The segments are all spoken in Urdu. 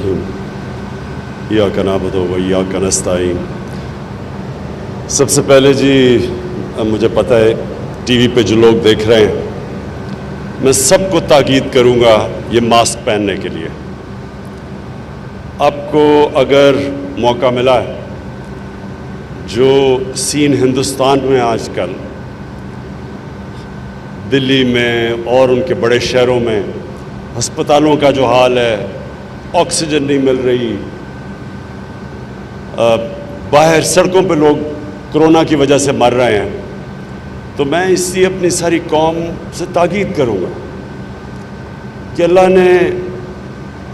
الرحیم ایاک نعبد و ایاک نستعین۔ سب سے پہلے جی مجھے پتہ ہے ٹی وی پہ جو لوگ دیکھ رہے ہیں، میں سب کو تاکید کروں گا یہ ماسک پہننے کے لیے۔ آپ کو اگر موقع ملا ہے، جو سین ہندوستان میں آج کل دلی میں اور ان کے بڑے شہروں میں ہسپتالوں کا جو حال ہے، آکسیجن نہیں مل رہی، باہر سڑکوں پہ لوگ کرونا کی وجہ سے مر رہے ہیں، تو میں اس لیے اپنی ساری قوم سے تاکید کروں گا کہ اللہ نے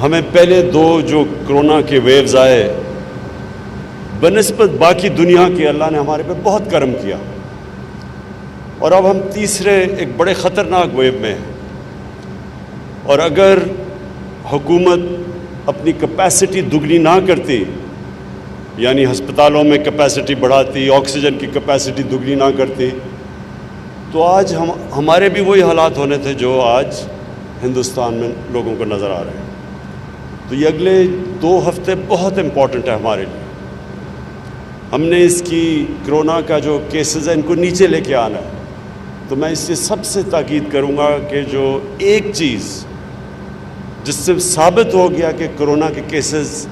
ہمیں پہلے دو جو کرونا کے ویوز آئے، بنسبت باقی دنیا کے اللہ نے ہمارے پہ بہت کرم کیا، اور اب ہم تیسرے ایک بڑے خطرناک ویو میں ہیں۔ اور اگر حکومت اپنی کیپیسٹی دگنی نہ کرتی، یعنی ہسپتالوں میں کیپیسٹی بڑھاتی، آکسیجن کی کیپیسٹی دگنی نہ کرتی، تو آج ہمارے بھی وہی حالات ہونے تھے جو آج ہندوستان میں لوگوں کو نظر آ رہے ہیں۔ تو یہ اگلے 2 ہفتے بہت امپورٹنٹ ہے ہمارے لیے۔ ہم نے اس کی کرونا کا جو کیسز ہیں ان کو نیچے لے کے آنا ہے۔ تو میں اس سے سب سے تاکید کروں گا کہ جو ایک چیز جس سے ثابت ہو گیا کہ کرونا کے کیسز،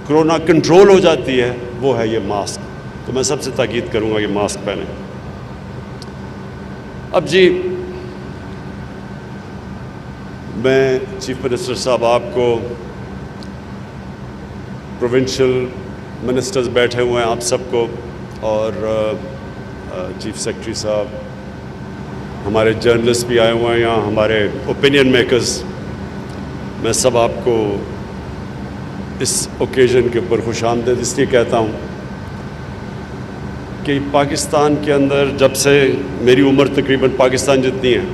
کرونا کنٹرول ہو جاتی ہے، وہ ہے یہ ماسک۔ تو میں سب سے تاکید کروں گا کہ ماسک پہنیں۔ اب جی میں چیف منسٹر صاحب، آپ کو پروونشل منسٹرز بیٹھے ہوئے ہیں، آپ سب کو، اور چیف سیکرٹری صاحب، ہمارے جرنلسٹ بھی آئے ہوئے ہیں یہاں، ہمارے اوپینین میکرز، میں سب آپ کو اس اوکیزن کے اوپر خوش آمدید اس لیے کہتا ہوں کہ پاکستان کے اندر جب سے میری عمر تقریباً پاکستان جتنی ہے،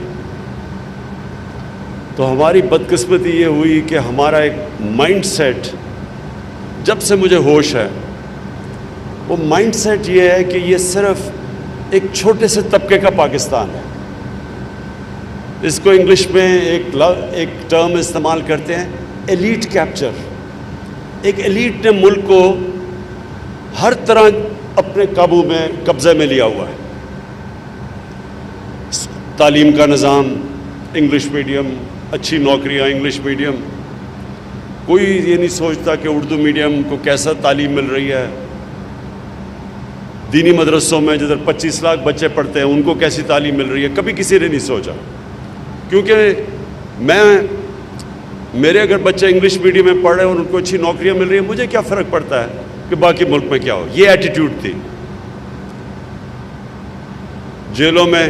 تو ہماری بدقسمتی یہ ہوئی کہ ہمارا ایک مائنڈ سیٹ، جب سے مجھے ہوش ہے، وہ مائنڈ سیٹ یہ ہے کہ یہ صرف ایک چھوٹے سے طبقے کا پاکستان ہے۔ اس کو انگلش میں ایک ٹرم استعمال کرتے ہیں، ایلیٹ کیپچر۔ ایک ایلیٹ نے ملک کو ہر طرح اپنے قابو میں، قبضے میں لیا ہوا ہے۔ تعلیم کا نظام انگلش میڈیم، اچھی نوکریاں انگلش میڈیم، کوئی یہ نہیں سوچتا کہ اردو میڈیم کو کیسا تعلیم مل رہی ہے۔ دینی مدرسوں میں جدھر 25 لاکھ بچے پڑھتے ہیں، ان کو کیسی تعلیم مل رہی ہے، کبھی کسی نے نہیں سوچا۔ کیونکہ میرے اگر بچے انگلش میڈیم میں پڑھ رہے ہیں اور ان کو اچھی نوکریاں مل رہی ہیں، مجھے کیا فرق پڑتا ہے کہ باقی ملک میں کیا ہو۔ یہ ایٹیٹیوڈ تھی۔ جیلوں میں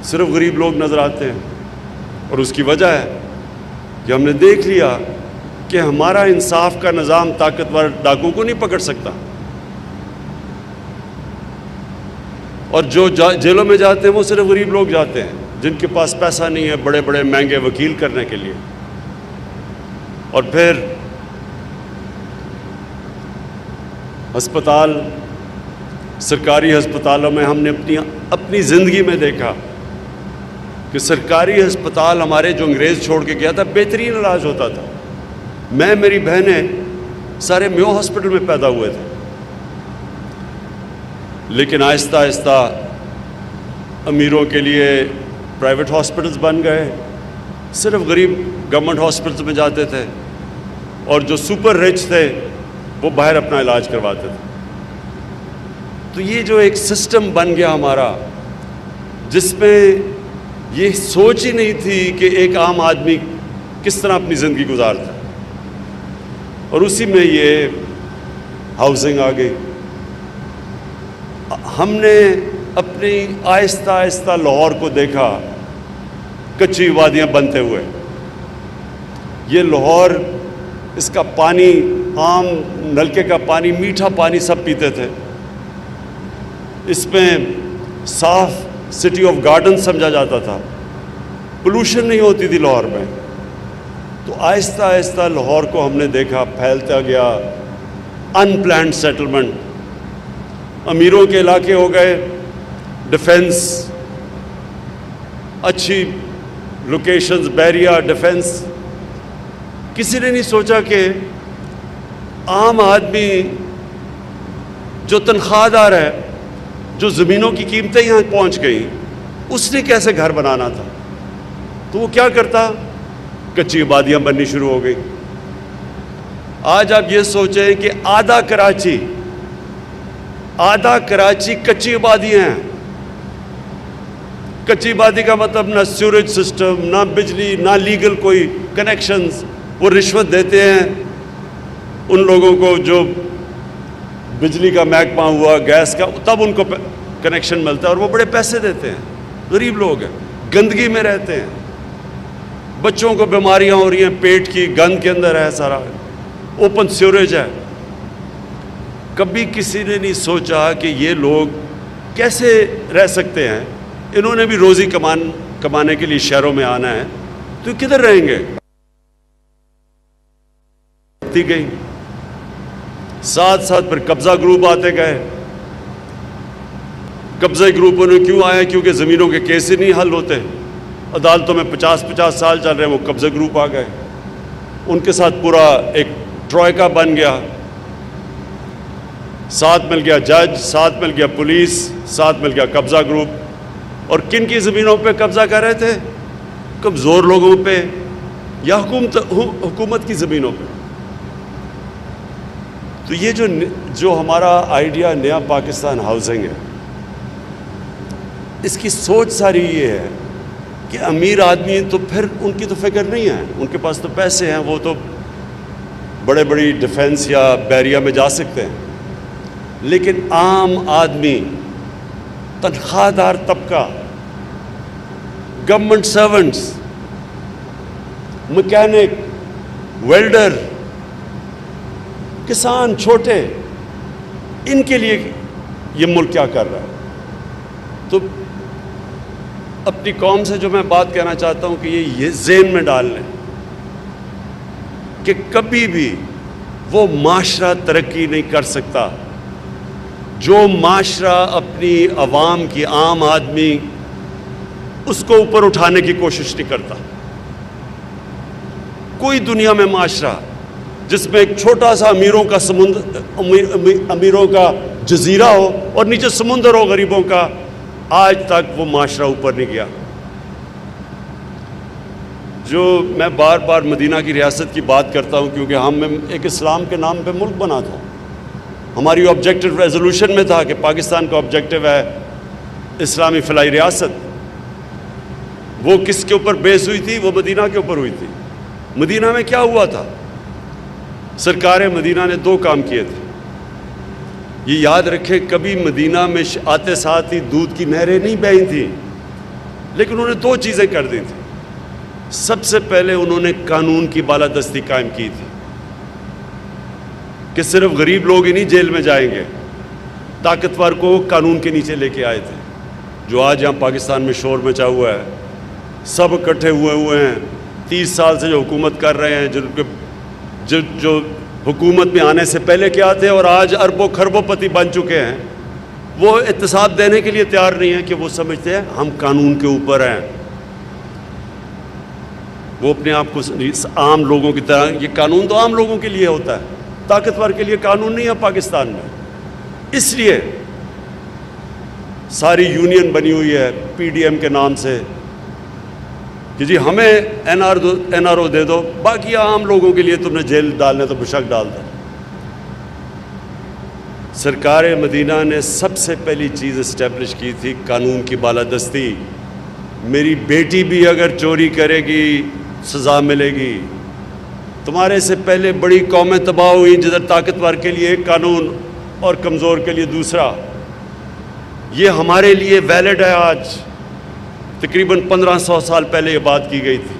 صرف غریب لوگ نظر آتے ہیں، اور اس کی وجہ ہے کہ ہم نے دیکھ لیا کہ ہمارا انصاف کا نظام طاقتور ڈاکو کو نہیں پکڑ سکتا، اور جو جیلوں میں جاتے ہیں وہ صرف غریب لوگ جاتے ہیں جن کے پاس پیسہ نہیں ہے بڑے بڑے مہنگے وکیل کرنے کے لیے۔ اور پھر ہسپتال، سرکاری ہسپتالوں میں ہم نے اپنی زندگی میں دیکھا کہ سرکاری ہسپتال ہمارے جو انگریز چھوڑ کے گیا تھا، بہترین علاج ہوتا تھا۔ میری بہنیں سارے میو ہاسپٹل میں پیدا ہوئے تھے، لیکن آہستہ آہستہ امیروں کے لیے پرائیویٹ ہاسپٹلز بن گئے، صرف غریب گورنمنٹ ہاسپٹلز میں جاتے تھے، اور جو سپر رچ تھے وہ باہر اپنا علاج کرواتے تھے۔ تو یہ جو ایک سسٹم بن گیا ہمارا، جس میں یہ سوچ ہی نہیں تھی کہ ایک عام آدمی کس طرح اپنی زندگی گزارتا ہے، اور اسی میں یہ ہاؤسنگ آ گئی۔ ہم نے اپنی آہستہ آہستہ لاہور کو دیکھا کچی وادیاں بنتے ہوئے۔ یہ لاہور، اس کا پانی، عام نلکے کا پانی، میٹھا پانی سب پیتے تھے، اس میں صاف سٹی آف گارڈن سمجھا جاتا تھا، پولوشن نہیں ہوتی تھی لاہور میں۔ تو آہستہ آہستہ لاہور کو ہم نے دیکھا پھیلتا گیا، ان پلانڈ سیٹلمنٹ، امیروں کے علاقے ہو گئے، ڈیفنس، اچھی لوکیشنز، بیریا ڈیفنس کسی نے نہیں سوچا کہ عام آدمی جو تنخواہ دار ہے، جو زمینوں کی قیمتیں یہاں پہنچ گئیں، اس نے کیسے گھر بنانا تھا؟ تو وہ کیا کرتا؟ کچی آبادیاں بننی شروع ہو گئی۔ آج آپ یہ سوچیں کہ آدھا کراچی کچی آبادیاں ہیں۔ کچی آبادی کا مطلب نہ سیوریج سسٹم، نہ بجلی، نہ لیگل کوئی کنیکشنز۔ وہ رشوت دیتے ہیں ان لوگوں کو جو بجلی کا محکمہ ہوا، گیس کا، تب ان کو کنیکشن ملتا ہے، اور وہ بڑے پیسے دیتے ہیں۔ غریب لوگ ہیں، گندگی میں رہتے ہیں، بچوں کو بیماریاں ہو رہی ہیں، پیٹ کی گند کے اندر ہے، سارا اوپن سیوریج ہے۔ کبھی کسی نے نہیں سوچا کہ یہ لوگ کیسے رہ سکتے ہیں؟ انہوں نے بھی روزی کمانے کے لیے شہروں میں آنا ہے، تو کدھر رہیں گے؟ گئی ساتھ ساتھ پھر قبضہ گروپ آتے گئے۔ قبضہ گروپوں نے کیوں آیا؟ کیونکہ زمینوں کے کیس ہی نہیں حل ہوتے، عدالتوں میں 50 سال چل رہے ہیں، وہ قبضہ گروپ آ گئے، ان کے ساتھ پورا ایک ٹروئکا بن گیا، ساتھ مل گیا جج، ساتھ مل گیا پولیس، ساتھ مل گیا قبضہ گروپ۔ اور کن کی زمینوں پہ قبضہ کر رہے تھے؟ کمزور لوگوں پہ یا حکومت کی زمینوں پہ۔ تو یہ جو ہمارا آئیڈیا نیا پاکستان ہاؤسنگ ہے، اس کی سوچ ساری یہ ہے کہ امیر آدمی تو پھر ان کی تو فکر نہیں ہے، ان کے پاس تو پیسے ہیں، وہ تو بڑے بڑی ڈیفنس یا بیریا میں جا سکتے ہیں، لیکن عام آدمی، تنخواہ دار طبقہ، گورنمنٹ سرونٹس، مکینک، ویلڈر، کسان چھوٹے، ان کے لیے یہ ملک کیا کر رہا ہے؟ تو اپنی قوم سے جو میں بات کہنا چاہتا ہوں کہ یہ ذہن میں ڈال لیں کہ کبھی بھی وہ معاشرہ ترقی نہیں کر سکتا جو معاشرہ اپنی عوام کی، عام آدمی، اس کو اوپر اٹھانے کی کوشش نہیں کرتا۔ کوئی دنیا میں معاشرہ جس میں ایک چھوٹا سا امیروں کا جزیرہ ہو اور نیچے سمندر ہو غریبوں کا، آج تک وہ معاشرہ اوپر نہیں گیا۔ جو میں بار بار مدینہ کی ریاست کی بات کرتا ہوں کیونکہ ہم ایک اسلام کے نام پہ ملک بنا تھا، ہماری آبجیکٹو ریزولوشن میں تھا کہ پاکستان کا آبجیکٹو ہے اسلامی فلاحی ریاست۔ وہ کس کے اوپر بیس ہوئی تھی؟ وہ مدینہ کے اوپر ہوئی تھی۔ مدینہ میں کیا ہوا تھا؟ سرکار مدینہ نے 2 کام کیے تھے، یہ یاد رکھیں، کبھی مدینہ میں آتے ساتھ ہی دودھ کی نہریں نہیں بہی تھیں، لیکن انہوں نے 2 چیزیں کر دی تھیں۔ سب سے پہلے انہوں نے قانون کی بالادستی قائم کی تھی کہ صرف غریب لوگ ہی نہیں جیل میں جائیں گے، طاقتور کو قانون کے نیچے لے کے آئے تھے۔ جو آج یہاں پاکستان میں شور مچا ہوا ہے، سب اکٹھے ہوئے ہیں، 30 سال سے جو حکومت کر رہے ہیں، جو حکومت میں آنے سے پہلے کیا تھے اور آج اربوں خربوں پتی بن چکے ہیں، وہ احتساب دینے کے لیے تیار نہیں ہیں کہ وہ سمجھتے ہیں ہم قانون کے اوپر ہیں۔ وہ اپنے آپ کو عام لوگوں کی طرح، یہ قانون تو عام لوگوں کے لیے ہوتا ہے، طاقتور کے لیے قانون نہیں ہے پاکستان میں۔ اس لیے ساری یونین بنی ہوئی ہے پی ڈی ایم کے نام سے کہ جی ہمیں این آر او دے دو، باقی عام لوگوں کے لیے تم نے جیل ڈالنے تو بشک ڈال دو۔ سرکار مدینہ نے سب سے پہلی چیز اسٹیبلش کی تھی قانون کی بالادستی۔ میری بیٹی بھی اگر چوری کرے گی سزا ملے گی۔ تمہارے سے پہلے بڑی قومیں تباہ ہوئی جدھر طاقتور کے لیے ایک قانون اور کمزور کے لیے دوسرا۔ یہ ہمارے لیے ویلڈ ہے آج، تقریباً 1500 سال پہلے یہ بات کی گئی تھی۔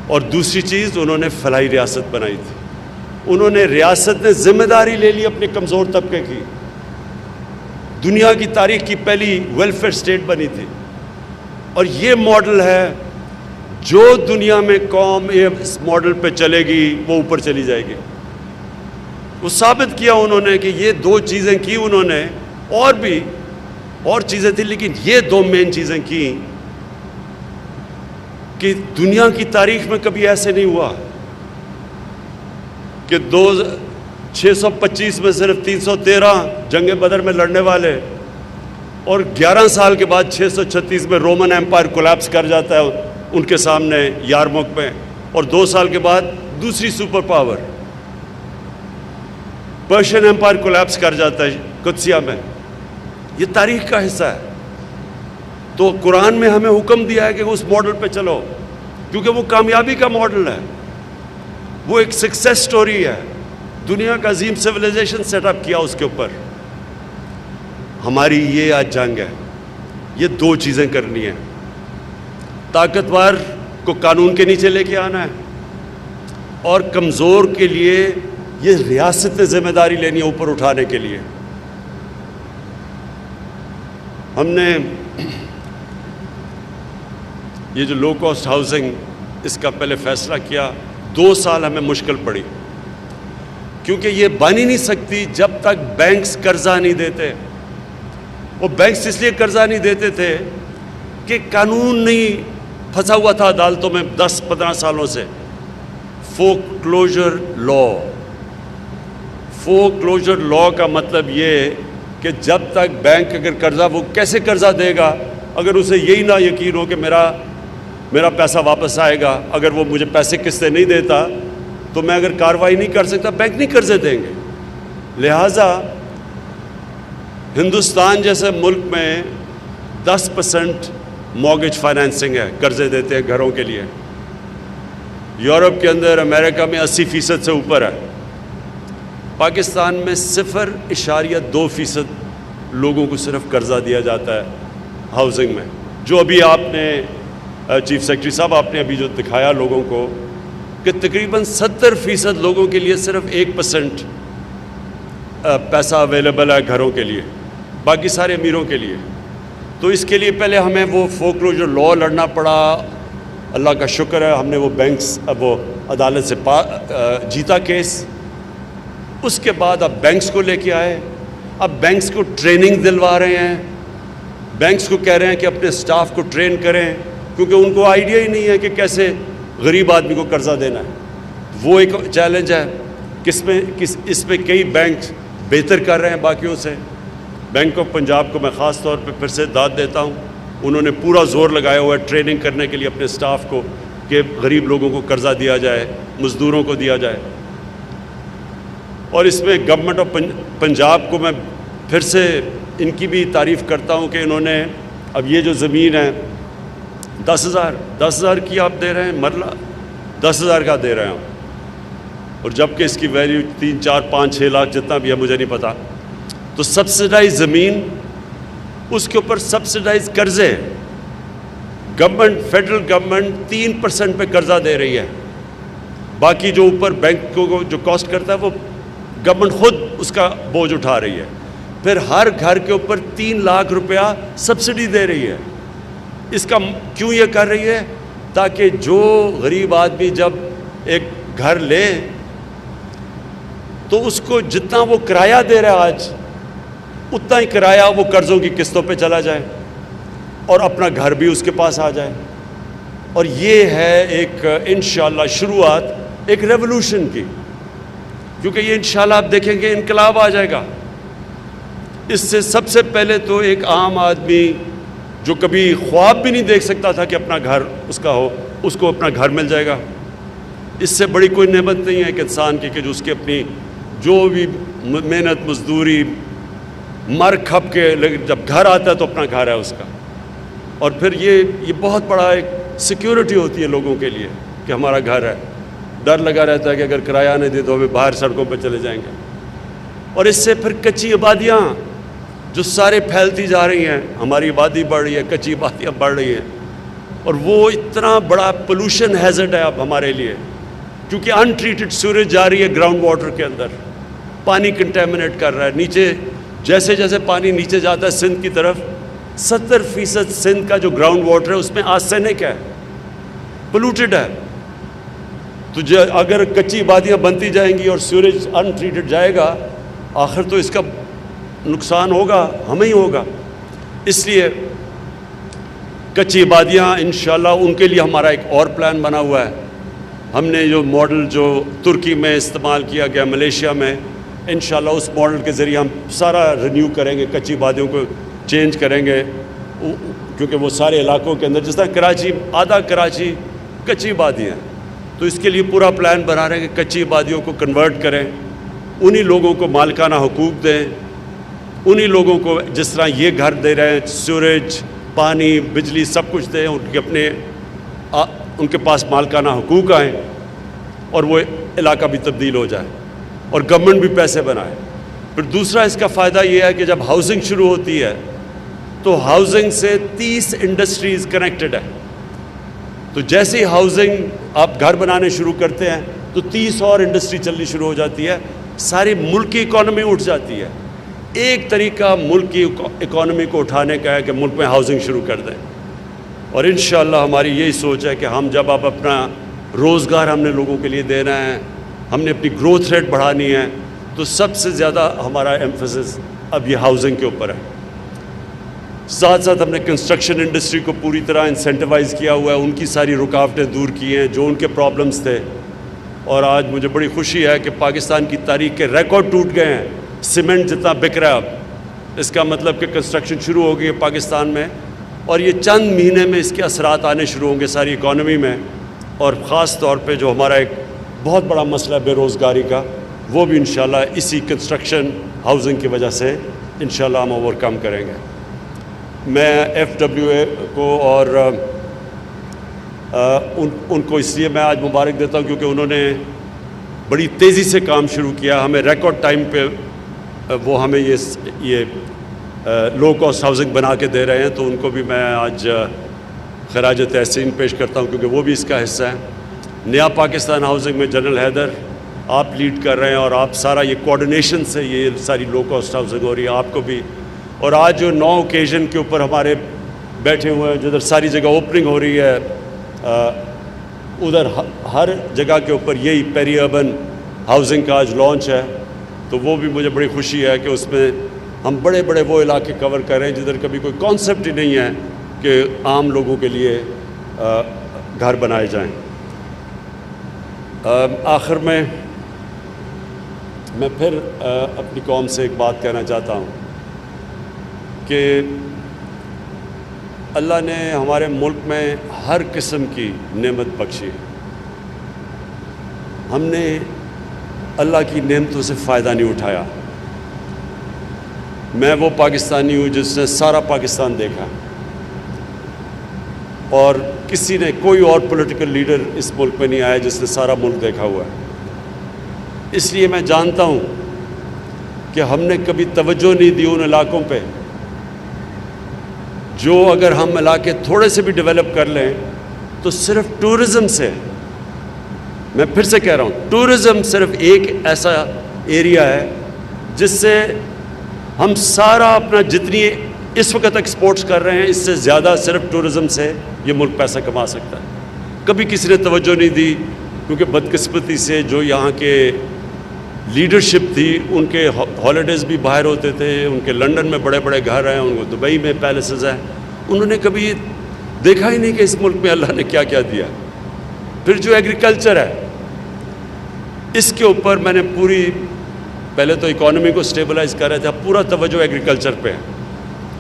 اور دوسری چیز، انہوں نے فلاحی ریاست بنائی تھی، انہوں نے ریاست نے ذمہ داری لے لی اپنے کمزور طبقے کی۔ دنیا کی تاریخ کی پہلی ویلفیئر سٹیٹ بنی تھی، اور یہ ماڈل ہے جو دنیا میں قوم اس ماڈل پہ چلے گی وہ اوپر چلی جائے گی۔ وہ ثابت کیا انہوں نے کہ یہ 2 چیزیں کی انہوں نے، اور بھی اور چیزیں تھیں لیکن یہ 2 مین چیزیں کی کہ دنیا کی تاریخ میں کبھی ایسے نہیں ہوا کہ 625 میں صرف 313 جنگ بدر میں لڑنے والے، اور 11 سال کے بعد 636 میں رومن ایمپائر کولیپس کر جاتا ہے ان کے سامنے یارموک میں، اور 2 سال کے بعد دوسری super power Persian empire collapse کر جاتا ہے قدسیہ میں۔ یہ تاریخ کا حصہ ہے۔ تو قرآن میں ہمیں حکم دیا ہے کہ اس ماڈل پہ چلو، کیونکہ وہ کامیابی کا ماڈل ہے، وہ ایک سکسیس سٹوری ہے۔ دنیا کا عظیم سویلائزیشن سیٹ اپ کیا اس کے اوپر۔ ہماری یہ آج جنگ ہے، یہ 2 چیزیں کرنی ہیں۔ طاقتور کو قانون کے نیچے لے کے آنا ہے، اور کمزور کے لیے یہ ریاست ذمہ داری لینی ہے اوپر اٹھانے کے لیے۔ ہم نے یہ جو لو کاسٹ ہاؤسنگ، اس کا پہلے فیصلہ کیا، 2 سال ہمیں مشکل پڑی، کیونکہ یہ بن ہی نہیں سکتی جب تک بینکس قرضہ نہیں دیتے۔ وہ بینکس اس لیے قرضہ نہیں دیتے تھے کہ قانون نہیں پھنسا ہوا تھا عدالتوں میں 10-15 سالوں سے۔ فور کلوجر لا، فور کلوجر لا کا مطلب یہ کہ جب تک بینک اگر قرضہ، وہ کیسے قرضہ دے گا اگر اسے یہی نہ یقین ہو کہ میرا پیسہ واپس آئے گا۔ اگر وہ مجھے پیسے قسطیں نہیں دیتا تو میں اگر کارروائی نہیں کر سکتا، بینک نہیں قرضے دیں گے۔ لہٰذا ہندوستان جیسے ملک میں 10% مورگیج فائنینسنگ ہے، قرضے دیتے ہیں گھروں کے لیے۔ یورپ کے اندر، امریکہ میں 80% سے اوپر ہے۔ پاکستان میں 0.2% لوگوں کو صرف قرضہ دیا جاتا ہے ہاؤسنگ میں، جو ابھی آپ نے چیف سیکرٹری صاحب آپ نے ابھی جو دکھایا لوگوں کو کہ تقریباً 70% لوگوں کے لیے صرف 1% پیسہ اویلیبل ہے گھروں کے لیے، باقی سارے امیروں کے لیے۔ تو اس کے لیے پہلے ہمیں وہ فورکلوجر لا لڑنا پڑا۔ اللہ کا شکر ہے ہم نے وہ بینکس وہ عدالت سے جیتا کیس۔ اس کے بعد اب بینکس کو لے کے آئے، اب بینکس کو ٹریننگ دلوا رہے ہیں، بینکس کو کہہ رہے ہیں کہ اپنے سٹاف کو ٹرین کریں، کیونکہ ان کو آئیڈیا ہی نہیں ہے کہ کیسے غریب آدمی کو قرضہ دینا ہے۔ وہ ایک چیلنج ہے، اس میں کئی بینک بہتر کر رہے ہیں باقیوں سے۔ بینک آف پنجاب کو میں خاص طور پہ پھر سے داد دیتا ہوں، انہوں نے پورا زور لگایا ہوا ہے ٹریننگ کرنے کے لیے اپنے سٹاف کو کہ غریب لوگوں کو قرضہ دیا جائے، مزدوروں کو دیا جائے۔ اور اس میں گورنمنٹ آف پنجاب کو میں پھر سے ان کی بھی تعریف کرتا ہوں کہ انہوں نے اب یہ جو زمین ہے 10,000 کی آپ دے رہے ہیں، مرلہ 10,000 کا دے رہے ہیں، اور جبکہ اس کی ویلیو 3, 4, 5, 6 لاکھ جتنا بھی ہے مجھے نہیں پتا۔ تو سبسڈائز زمین، اس کے اوپر سبسڈائز قرضے، فیڈرل گورنمنٹ 3% پہ قرضہ دے رہی ہے، باقی جو اوپر بینک کو جو کاسٹ کرتا ہے وہ گورنمنٹ خود اس کا بوجھ اٹھا رہی ہے۔ پھر ہر گھر کے اوپر 3 لاکھ روپیہ سبسڈی دے رہی ہے۔ اس کا کیوں یہ کر رہی ہے؟ تاکہ جو غریب آدمی جب ایک گھر لے تو اس کو جتنا وہ کرایہ دے رہا ہے آج، اتنا ہی کرایہ وہ قرضوں کی قسطوں پہ چلا جائے اور اپنا گھر بھی اس کے پاس آ جائے۔ اور یہ ہے ایک انشاءاللہ شروعات ایک ریولوشن کی، کیونکہ یہ انشاءاللہ آپ دیکھیں گے انقلاب آ جائے گا۔ اس سے سب سے پہلے تو ایک عام آدمی جو کبھی خواب بھی نہیں دیکھ سکتا تھا کہ اپنا گھر اس کا ہو، اس کو اپنا گھر مل جائے گا۔ اس سے بڑی کوئی نعمت نہیں ہے ایک انسان کی کہ جو اس کی اپنی جو بھی محنت مزدوری مر کھپ کے جب گھر آتا ہے تو اپنا گھر ہے اس کا۔ اور پھر یہ بہت بڑا ایک سیکیورٹی ہوتی ہے لوگوں کے لیے کہ ہمارا گھر ہے۔ ڈر لگا رہتا ہے کہ اگر کرایہ نہیں دے تو ہمیں باہر سڑکوں پہ چلے جائیں گے۔ اور اس سے پھر کچی آبادیاں جو سارے پھیلتی جا رہی ہیں، ہماری آبادی بڑھ رہی ہے، کچی آبادیاں بڑھ رہی ہیں، اور وہ اتنا بڑا پولوشن ہیزرڈ ہے اب ہمارے لیے، کیونکہ ان ٹریٹڈ سیوریج جا رہی ہے گراؤنڈ واٹر کے اندر، پانی کنٹیمنیٹ کر رہا ہے نیچے۔ جیسے جیسے پانی نیچے جاتا ہے سندھ کی طرف، 70% سندھ کا جو گراؤنڈ واٹر ہے اس میں آرسینک ہے، پولوٹڈ ہے۔ تو اگر کچی آبادیاں بنتی جائیں گی اور سیوریج ان ٹریٹڈ جائے گا، آخر تو اس کا نقصان ہوگا، ہمیں ہی ہوگا۔ اس لیے کچی آبادیاں انشاءاللہ ان کے لیے ہمارا ایک اور پلان بنا ہوا ہے. ہم نے جو ماڈل جو ترکی میں استعمال کیا گیا ملیشیا میں, انشاءاللہ اس ماڈل کے ذریعے ہم سارا رینیو کریں گے, کچی آبادیوں کو چینج کریں گے, کیونکہ وہ سارے علاقوں کے اندر جس طرح کراچی آدھا کراچی کچی آبادی ہیں, تو اس کے لیے پورا پلان بنا رہے ہیں کہ کچی آبادیوں کو کنورٹ کریں, انہی لوگوں کو مالکانہ حقوق دیں, انہی لوگوں کو جس طرح یہ گھر دے رہے ہیں سیوریج پانی بجلی سب کچھ دیں, ان کے پاس مالکانہ حقوق آئیں اور وہ علاقہ بھی تبدیل ہو جائے اور گورنمنٹ بھی پیسے بنائے. پھر دوسرا اس کا فائدہ یہ ہے کہ جب ہاؤسنگ شروع ہوتی ہے تو ہاؤسنگ سے 30 انڈسٹریز کنیکٹڈ ہے, تو جیسے ہی ہاؤسنگ آپ گھر بنانے شروع کرتے ہیں تو 30 اور انڈسٹری چلنی شروع ہو جاتی ہے, ساری ملک کی اکانومی اٹھ جاتی ہے. ایک طریقہ ملک کی اکانومی کو اٹھانے کا ہے کہ ملک میں ہاؤسنگ شروع کر دیں, اور انشاءاللہ ہماری یہی سوچ ہے کہ ہم جب اب اپنا روزگار ہم نے لوگوں کے لیے دینا ہے, ہم نے اپنی گروتھ ریٹ بڑھانی ہے, تو سب سے زیادہ ہمارا ایمفیسس اب یہ ہاؤسنگ کے اوپر ہے. ساتھ ساتھ ہم نے کنسٹرکشن انڈسٹری کو پوری طرح انسینٹیوائز کیا ہوا ہے, ان کی ساری رکاوٹیں دور کی ہیں جو ان کے پرابلمس تھے, اور آج مجھے بڑی خوشی ہے کہ پاکستان کی تاریخ کے ریکارڈ ٹوٹ گئے ہیں. سیمنٹ جتنا بک رہا ہے اب, اس کا مطلب کہ کنسٹرکشن شروع ہو گئی ہے پاکستان میں, اور یہ چند مہینے میں اس کے اثرات آنے شروع ہوں گے ساری اکانومی میں, اور خاص طور پہ جو ہمارا ایک بہت بڑا مسئلہ ہے بے روزگاری کا, وہ بھی انشاءاللہ اسی کنسٹرکشن ہاؤسنگ کی وجہ سے انشاءاللہ ہم اوور کم کریں گے. میں FWA کو اور ان کو اس لیے میں آج مبارک دیتا ہوں کیونکہ انہوں نے بڑی تیزی سے کام شروع کیا, ہمیں ریکارڈ ٹائم پہ وہ ہمیں یہ لو کاسٹ ہاؤسنگ بنا کے دے رہے ہیں, تو ان کو بھی میں آج خراج تحسین پیش کرتا ہوں کیونکہ وہ بھی اس کا حصہ ہے. نیا پاکستان ہاؤسنگ میں جنرل حیدر آپ لیڈ کر رہے ہیں, اور آپ سارا یہ کوآرڈینیشن سے یہ ساری لو کاسٹ ہاؤسنگ ہو رہی ہے, آپ کو بھی. اور آج جو 9 اوکیزن کے اوپر ہمارے بیٹھے ہوئے ہیں, جدھر ساری جگہ اوپننگ ہو رہی ہے, ادھر ہر جگہ کے اوپر یہی پیری اربن ہاؤسنگ کا آج لانچ ہے, تو وہ بھی مجھے بڑی خوشی ہے کہ اس میں ہم بڑے بڑے وہ علاقے کور کر رہے ہیں جدھر کبھی کوئی کانسیپٹ ہی نہیں ہے کہ عام لوگوں کے لیے گھر بنائے جائیں. آخر میں پھر اپنی قوم سے ایک بات کہنا چاہتا ہوں کہ اللہ نے ہمارے ملک میں ہر قسم کی نعمت بخشی ہے, ہم نے اللہ کی نعمتوں سے فائدہ نہیں اٹھایا. میں وہ پاکستانی ہوں جس نے سارا پاکستان دیکھا, اور کسی نے کوئی اور پولیٹیکل لیڈر اس ملک میں نہیں آیا جس نے سارا ملک دیکھا ہوا ہے. اس لیے میں جانتا ہوں کہ ہم نے کبھی توجہ نہیں دی ان علاقوں پہ جو اگر ہم علاقے تھوڑے سے بھی ڈیولپ کر لیں تو صرف ٹورزم سے, میں پھر سے کہہ رہا ہوں, ٹورزم صرف ایک ایسا ایریا ہے جس سے ہم سارا اپنا جتنی اس وقت ایکسپورٹس کر رہے ہیں اس سے زیادہ صرف ٹورزم سے یہ ملک پیسہ کما سکتا ہے. کبھی کسی نے توجہ نہیں دی کیونکہ بدقسمتی سے جو یہاں کے لیڈرشپ تھی ان کے ہالیڈیز بھی باہر ہوتے تھے, ان کے لنڈن میں بڑے بڑے گھر ہیں, ان کو دبئی میں پیلسز ہیں, انہوں نے کبھی دیکھا ہی نہیں کہ اس ملک میں اللہ نے کیا کیا دیا. پھر جو ایگریکلچر ہے اس کے اوپر میں نے پوری, پہلے تو اکانومی کو سٹیبلائز کر رہے تھے, اب پورا توجہ ایگریکلچر پہ ہے.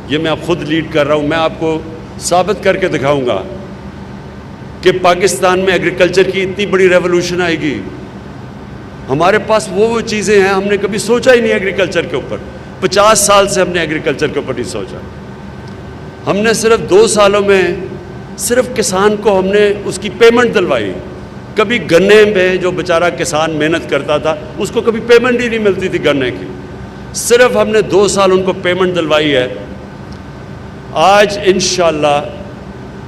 یہ میں اب خود لیڈ کر رہا ہوں, میں آپ کو ثابت کر کے دکھاؤں گا کہ پاکستان میں ایگریکلچر کی اتنی بڑی ریولوشن آئے گی. ہمارے پاس وہ چیزیں ہیں, ہم نے کبھی سوچا ہی نہیں ایگریکلچر کے اوپر. 50 سال سے ہم نے ایگریکلچر کے اوپر نہیں سوچا. ہم نے صرف 2 سالوں میں صرف کسان کو ہم نے اس کی پیمنٹ دلوائی. کبھی گنے میں جو بیچارہ کسان محنت کرتا تھا اس کو کبھی پیمنٹ ہی نہیں ملتی تھی گنے کی, صرف ہم نے 2 سال ان کو پیمنٹ دلوائی ہے. آج انشاءاللہ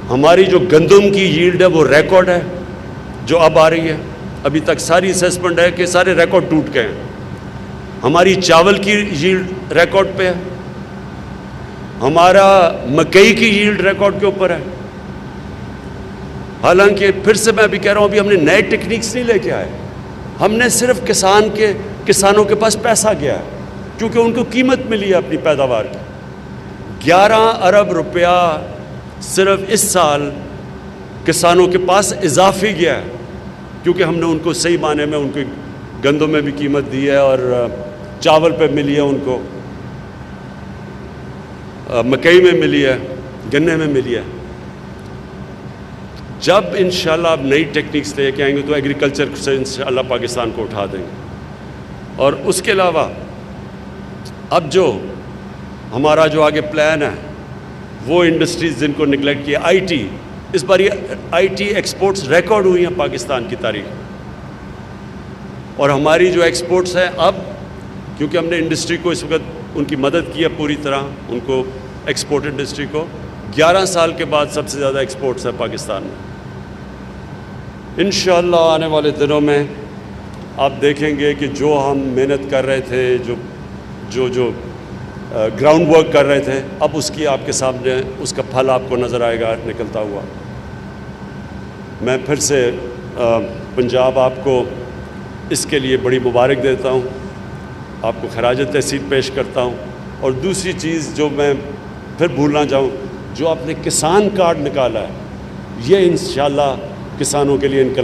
ہماری جو گندم کی ییلڈ ہے وہ ریکارڈ ہے جو اب آ رہی ہے. ابھی تک ساری اسیسمنٹ ہے کہ سارے ریکارڈ ٹوٹ گئے ہیں. ہماری چاول کی ییلڈ ریکارڈ پہ ہے, ہمارا مکئی کی ییلڈ ریکارڈ کے اوپر ہے. حالانکہ پھر سے میں ابھی کہہ رہا ہوں, ابھی ہم نے نئے ٹیکنیکس نہیں لے کے آئے, ہم نے صرف کسانوں کے پاس پیسہ گیا ہے کیونکہ ان کو قیمت ملی ہے اپنی پیداوار کی. 11 ارب روپیہ صرف اس سال کسانوں کے پاس اضافی گیا ہے، کیونکہ ہم نے ان کو صحیح معنی میں ان کو گندم میں بھی قیمت دی ہے اور چاول پہ ملی ہے، ان کو مکئی میں ملی ہے، گنے میں ملی ہے۔ جب انشاءاللہ آپ نئی ٹیکنیکس لے کے آئیں گے تو ایگریکلچر سے انشاءاللہ پاکستان کو اٹھا دیں گے۔ اور اس کے علاوہ اب جو ہمارا جو آگے پلان ہے وہ انڈسٹریز جن کو نگلیکٹ کیا، آئی ٹی، اس بار یہ آئی ٹی ایکسپورٹس ریکارڈ ہوئی ہیں پاکستان کی تاریخ، اور ہماری جو ایکسپورٹس ہیں اب، کیونکہ ہم نے انڈسٹری کو اس وقت ان کی مدد کی ہے پوری طرح، ان کو ایکسپورٹ انڈسٹری کو 11 سال کے بعد سب سے زیادہ ایکسپورٹس ہے پاکستان میں۔ انشاءاللہ آنے والے دنوں میں آپ دیکھیں گے کہ جو ہم محنت کر رہے تھے، جو گراؤنڈ ورک کر رہے تھے، اب اس کی آپ کے سامنے اس کا پھل آپ کو نظر آئے گا نکلتا ہوا۔ میں پھر سے پنجاب آپ کو اس کے لیے بڑی مبارک دیتا ہوں، آپ کو خراج تحسین پیش کرتا ہوں۔ اور دوسری چیز جو میں پھر بھولنا چاہوں، جو آپ نے کسان کارڈ نکالا ہے، یہ انشاءاللہ کسانوں کے لیے انقلاب